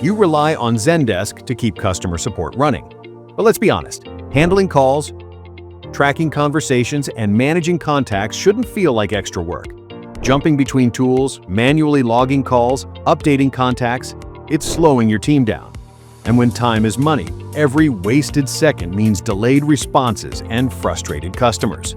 You rely on Zendesk to keep customer support running. But let's be honest, handling calls, tracking conversations, and managing contacts shouldn't feel like extra work. Jumping between tools, manually logging calls, updating contacts, it's slowing your team down. And when time is money, every wasted second means delayed responses and frustrated customers.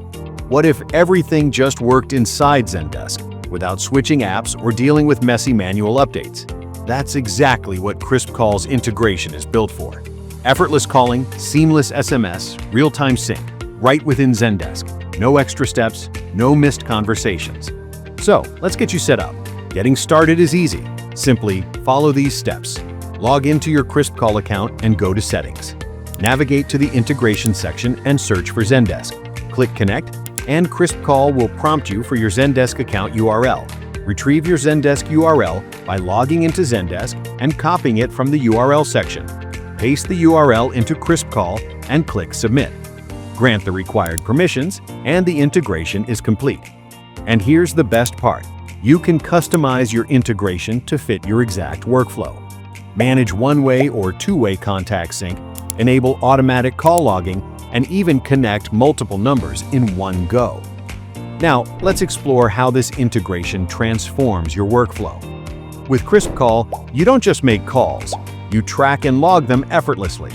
What if everything just worked inside Zendesk, without switching apps or dealing with messy manual updates? That's exactly what KrispCall's integration is built for. Effortless calling, seamless SMS, real-time sync, right within Zendesk. No extra steps, no missed conversations. So, let's get you set up. Getting started is easy. Simply follow these steps. Log into your KrispCall account and go to Settings. Navigate to the Integration section and search for Zendesk. Click Connect, and KrispCall will prompt you for your Zendesk account URL. Retrieve your Zendesk URL by logging into Zendesk and copying it from the URL section. Paste the URL into KrispCall and click Submit. Grant the required permissions, and the integration is complete. And here's the best part. You can customize your integration to fit your exact workflow. Manage one-way or two-way contact sync, enable automatic call logging, and even connect multiple numbers in one go. Now, let's explore how this integration transforms your workflow. With KrispCall, you don't just make calls, you track and log them effortlessly.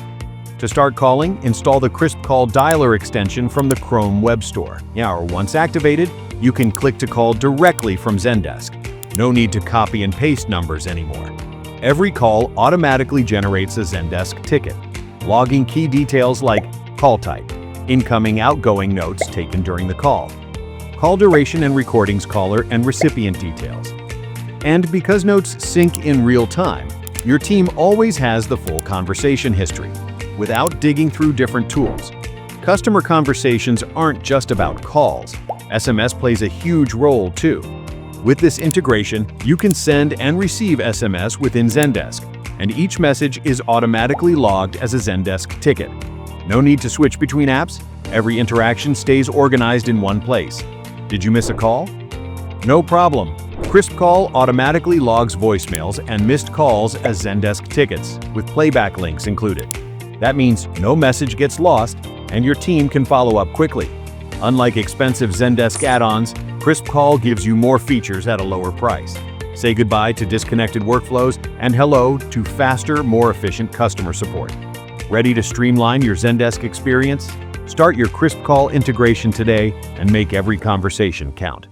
To start calling, install the KrispCall Dialer extension from the Chrome Web Store. Once activated, you can click to call directly from Zendesk. No need to copy and paste numbers anymore. Every call automatically generates a Zendesk ticket, logging key details like call type, incoming outgoing notes taken during the call duration and recordings caller and recipient details. And because notes sync in real time, your team always has the full conversation history, without digging through different tools. Customer conversations aren't just about calls. SMS plays a huge role too. With this integration, you can send and receive SMS within Zendesk, and each message is automatically logged as a Zendesk ticket. No need to switch between apps. Every interaction stays organized in one place. Did you miss a call? No problem. KrispCall automatically logs voicemails and missed calls as Zendesk tickets, with playback links included. That means no message gets lost, and your team can follow up quickly. Unlike expensive Zendesk add-ons, KrispCall gives you more features at a lower price. Say goodbye to disconnected workflows and hello to faster, more efficient customer support. Ready to streamline your Zendesk experience? Start your KrispCall integration today and make every conversation count.